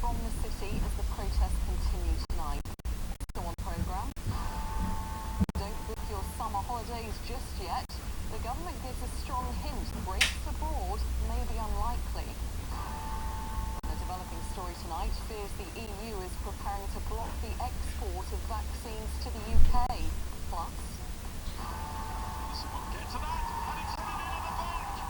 from the city as the protests continue tonight. Also on programme, don't book your summer holidays just yet. The government gives a strong hint breaks abroad may be unlikely. The developing story tonight fears the EU is preparing to block the export of vaccines to the UK. Plus, Get to that, and it's headed into the back.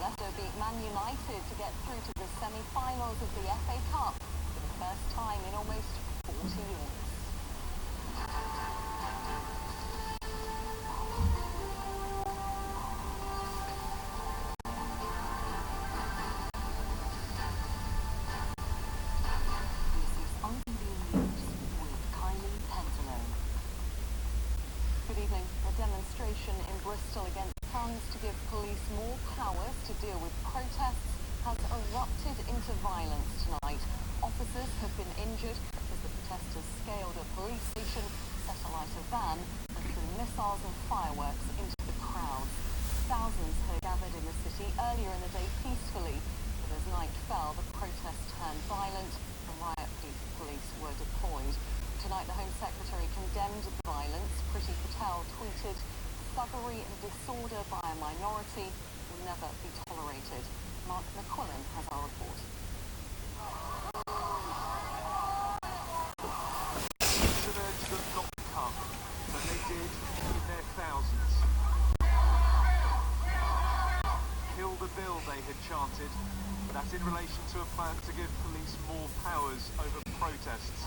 Leicester beat Man United to get through to the semi-finals of the FA Cup for the first time in almost 40 years. This is Unconvenient News with Kylie, penterlow. Good evening. A demonstration in Bristol against plans to give police more powers to deal with protests has erupted into violence tonight. Officers have been injured as the protesters scaled a police station, set alight a van and threw missiles and fireworks into the crowd. Thousands had gathered in the city earlier in the day peacefully, but as night fell, the protests turned violent and riot police were deployed. Tonight, the Home Secretary condemned the violence. Priti Patel tweeted, "Thuggery and disorder by a minority will never be tolerated." Mark McQuillan has our report. Should urge them not to come, but they did in their thousands. Kill the bill, they had chanted. That's in relation to a plan to give police more powers over protests.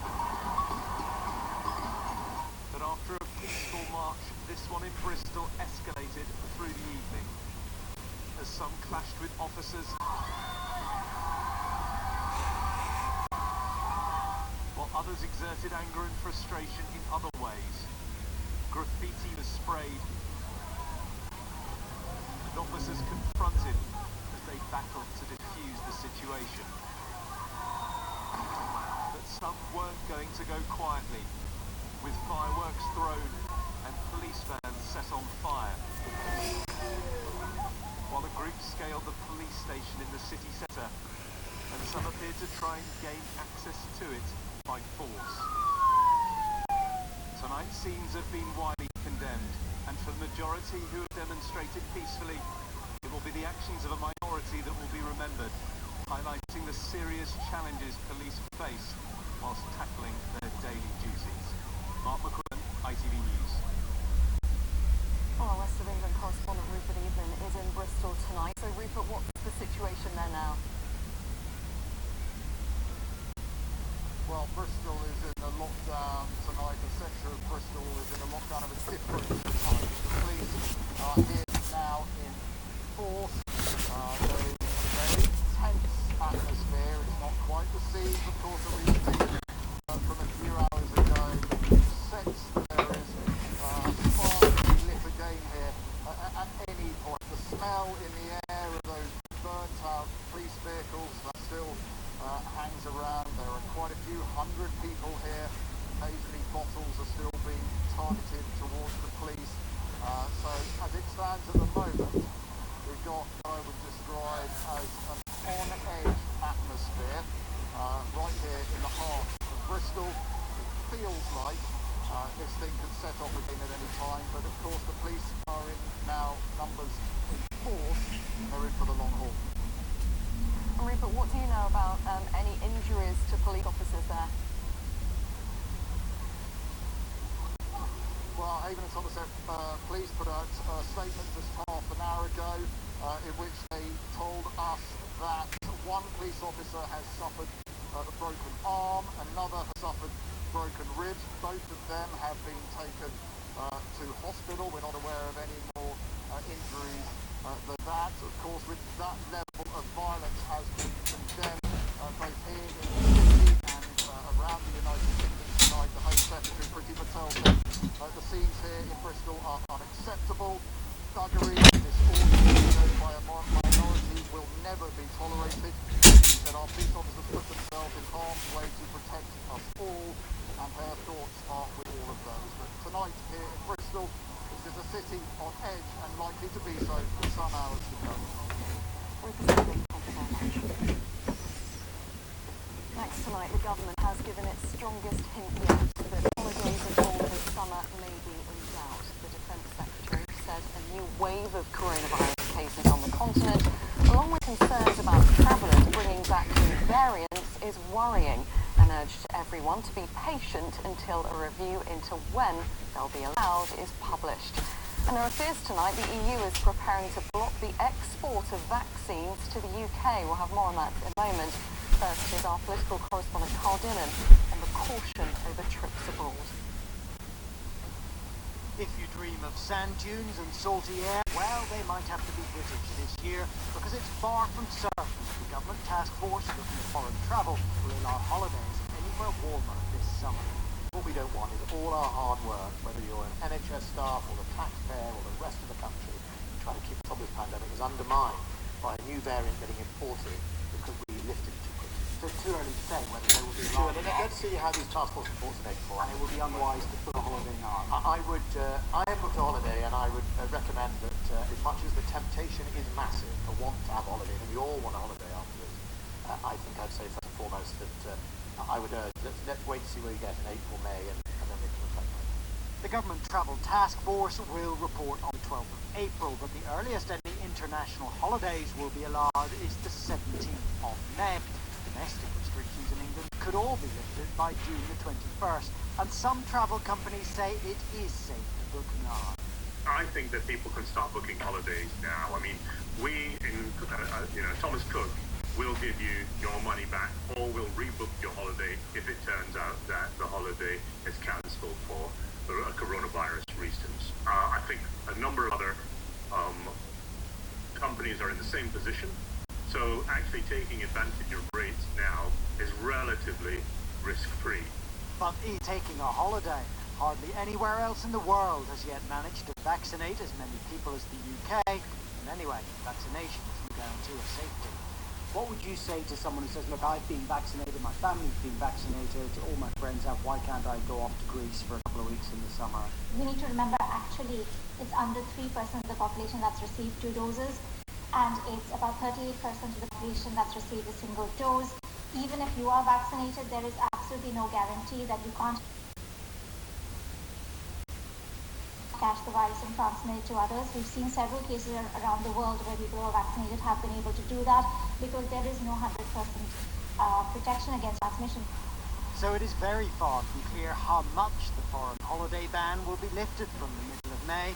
But after a peaceful march, this one in Bristol escalated through the evening, as some clashed with officers, while others exerted anger and frustration in other ways. Graffiti was sprayed, and officers confronted as they battled to defuse the situation. But some weren't going to go quietly, with fireworks thrown and police vans set on fire. While a group scaled the police station in the city centre, and some appeared to try and gain access to it by force. Tonight's scenes have been widely condemned, and for the majority who have demonstrated peacefully, it will be the actions of a minority that will be remembered, highlighting the serious challenges police face whilst tackling their daily duties. Mark McQuillan, ITV News. Well, our West of England correspondent Rupert Evelyn is in Bristol tonight. So Rupert, what's the situation there now? Well, Bristol is in a lockdown tonight. The centre of Bristol is in a lockdown of a different type. The police are here now in force. There is a very tense atmosphere. It's not quite the scenes, of course, that we've seen from a few hours ago. You sense that there is a spark lit again here at any point. The smell in the air of those burnt out police vehicles that still hangs around. There are quite a few hundred people here. Occasionally bottles are still being targeted towards the police. So as it stands at the moment, we've got what I would describe as an on-edge atmosphere right here in the heart of Bristol. It feels like this thing could set off again at any time, but of course the police are in now numbers in force, and they're in for the long haul. Rupert, what do you know about any injuries to police officers there? Well, Haven and Somerset police put out a statement just half an hour ago in which they told us that one police officer has suffered a broken arm, another has suffered broken ribs. Both of them have been taken to hospital. We're not aware of any more injuries than that. Of course, with that level of violence has been condemned both here in the city and around the United Kingdom tonight. The Home Secretary, Priti Patel, said the scenes here in Bristol are unacceptable. Thuggery and disorder by a minority will never be tolerated. He said our police officers put themselves in harm's way to protect us all, and her thoughts are with all of those. But tonight here in Bristol, this is a city on edge and likely to be so for some hours to come. Thank you very much. That Next tonight, the government has given its strongest hint yet that holidays abroad this summer may be in doubt. The Defence Secretary said a new wave of coronavirus cases on the continent, along with concerns about travellers bringing back new variants, is worrying, and urged everyone to be patient until a review into when they'll be allowed is published. And there are fears tonight the EU is preparing to block the export of vaccines to the UK. We'll have more on that in a moment. First is our political correspondent Carl Dillon on the caution over trips abroad. If you dream of sand dunes and salty air, well, they might have to be British this year because it's far from certain that the government task force looking at foreign travel will allow holidays anywhere warmer this summer. What we don't want is all our hard work, whether you're an NHS staff or the taxpayer or the rest of the country, trying to keep on top of this pandemic, is undermined by a new variant getting imported because we lifted too quickly. So it's too early to say whether they will be allowed. Let's see how these task force reports in April. And it would be unwise to put a holiday now. I am booked a holiday, and I would recommend that as much as the temptation is massive to want to have a holiday, and we all want a holiday afterwards, I think I'd say first and foremost that I would urge, let's wait to see where you get in April, May, and then we can reflect on it. The Government Travel Task Force will report on the 12th of April, but the earliest any international holidays will be allowed is the 17th of May. Domestic restrictions in England could all be lifted by June the 21st, and some travel companies say it is safe to book now. I think that people can start booking holidays now. I mean, we in Thomas Cook will give you your money back, or will rebook your holiday if it turns out that the holiday is cancelled for coronavirus reasons. I think a number of other companies are in the same position. So actually taking advantage of rates now is relatively risk-free. But taking a holiday, hardly anywhere else in the world has yet managed to vaccinate as many people as the UK. And anyway, vaccination isn't a guarantee of safety. What would you say to someone who says, look, I've been vaccinated, my family's been vaccinated, all my friends have, why can't I go off to Greece for a couple of weeks in the summer? We need to remember actually it's under 3% of the population that's received 2 doses. And it's about 38% of the population that's received a single dose. Even if you are vaccinated, there is absolutely no guarantee that you can't catch the virus and transmit it to others. We've seen several cases around the world where people who are vaccinated have been able to do that because there is no 100% protection against transmission. So it is very far from clear how much the foreign holiday ban will be lifted from the middle of May,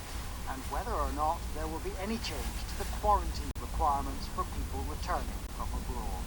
and whether or not there will be any change to the quarantine requirements for people returning from abroad.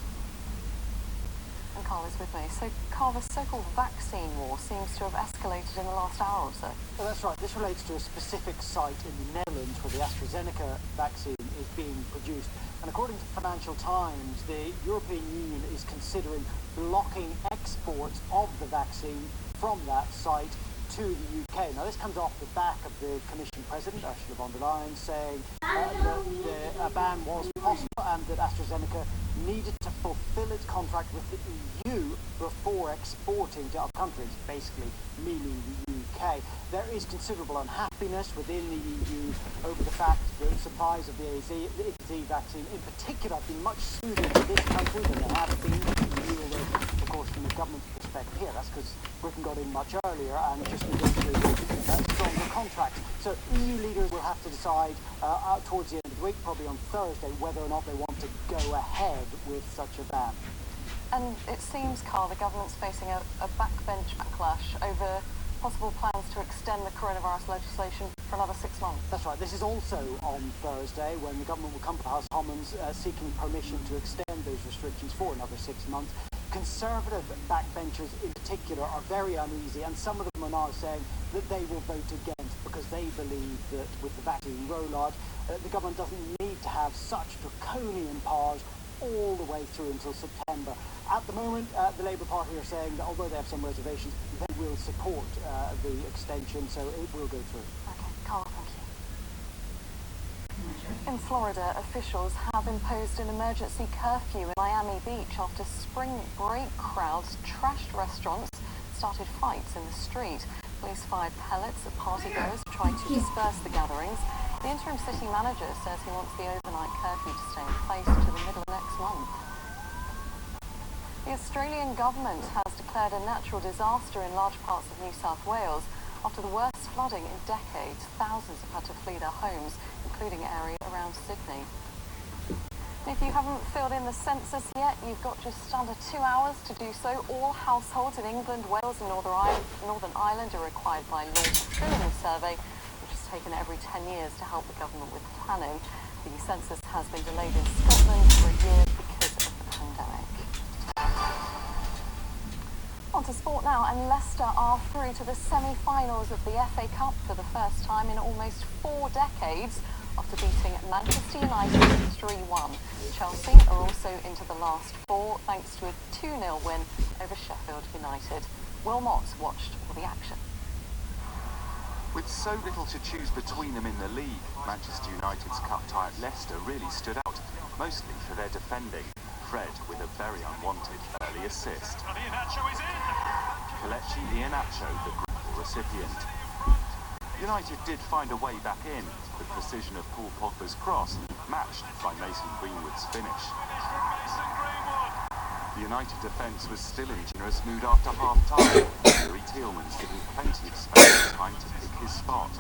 And Carl is with me. So, Carl, the so-called vaccine war seems to have escalated in the last hour or so. Well, that's right. This relates to a specific site in the Netherlands where the AstraZeneca vaccine is being produced. And according to Financial Times, the European Union is considering blocking exports of the vaccine from that site to the UK. Now, this comes off the back of the Commission President, Ursula von der Leyen, saying that a ban was possible and that AstraZeneca needed to fulfill its contract with the EU before exporting to other countries, basically meaning the UK. There is considerable unhappiness within the EU over the fact that supplies of the AZ vaccine in particular have been much smoother to this country than they have been to the EU, although, of course, from the government's perspective here, that's because Britain got in much earlier and just negotiated a stronger contract. So EU leaders will have to decide towards the end of the week, probably on Thursday, whether or not they want to go ahead with such a ban. And it seems, Carl, the government's facing a backbench backlash over possible plans to extend the coronavirus legislation for another 6 months. That's right. This is also on Thursday when the government will come to the House of Commons seeking permission to extend those restrictions for another 6 months. Conservative backbenchers in particular are very uneasy, and some of them are now saying that they will vote against because they believe that with the vaccine rollout, the government doesn't need to have such draconian powers all the way through until September. At the moment, the Labour Party are saying that although they have some reservations, they will support the extension, so it will go through. Okay, Carl, thank you. In Florida, officials have imposed an emergency curfew in Miami Beach after spring break crowds trashed restaurants, started fights in the street. Police fired pellets at partygoers trying to disperse the gatherings. The interim city manager says he wants the overnight curfew to stay in place to the middle of next month. The The Australian government has declared a natural disaster in large parts of New South Wales after the worst flooding in decades. Thousands have had to flee their homes, including an area around Sydney. And if you haven't filled in the census yet, you've got just under 2 hours to do so. All households in England, Wales and Northern Ireland are required by law to fill in the survey, which is taken every 10 years to help the government with planning. The census has been delayed in Scotland for a year because of the pandemic. On to sport now, and Leicester are through to the semi-finals of the FA Cup for the first time in almost 4 decades after beating Manchester United 3-1. Chelsea are also into the last 4 thanks to a 2-0 win over Sheffield United. Will Mott watched all the action. With so little to choose between them in the league, Manchester United's cup tie at Leicester really stood out, mostly for their defending. Fred with a very unwanted early assist. Kelechi Iheanacho, the grateful recipient. United did find a way back in, the precision of Paul Pogba's cross, matched by Mason Greenwood's finish. The United defence was still in generous mood after half-time. Yuri Tielemans given plenty of space and time to pick his spot.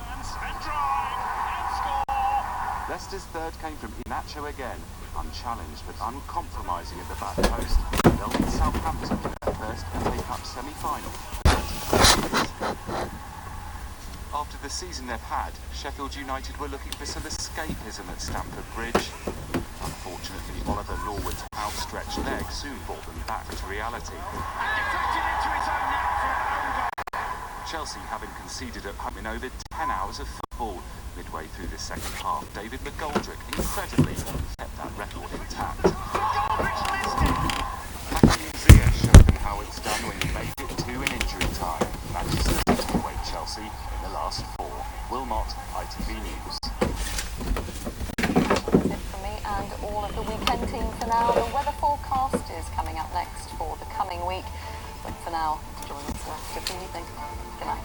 Leicester's third came from Iheanacho again, unchallenged but uncompromising at the back post. They'll meet Southampton in their first FA Cup semi-final. After the season they've had, Sheffield United were looking for some escapism at Stamford Bridge. Unfortunately, Oliver Norwood's outstretched leg soon brought them back to reality. Chelsea having conceded at home in over 10 hours of football. Midway through the second half, David McGoldrick incredibly kept that record intact. Hakim Ziyech showed them how it's done when you make it 2 in injury time. Manchester City await Chelsea in the last 4. Will Mott, ITV News. That's it from me and all of the weekend team for now. The weather forecast is coming up next for the coming week. But for now, enjoy the rest of the evening. Good night.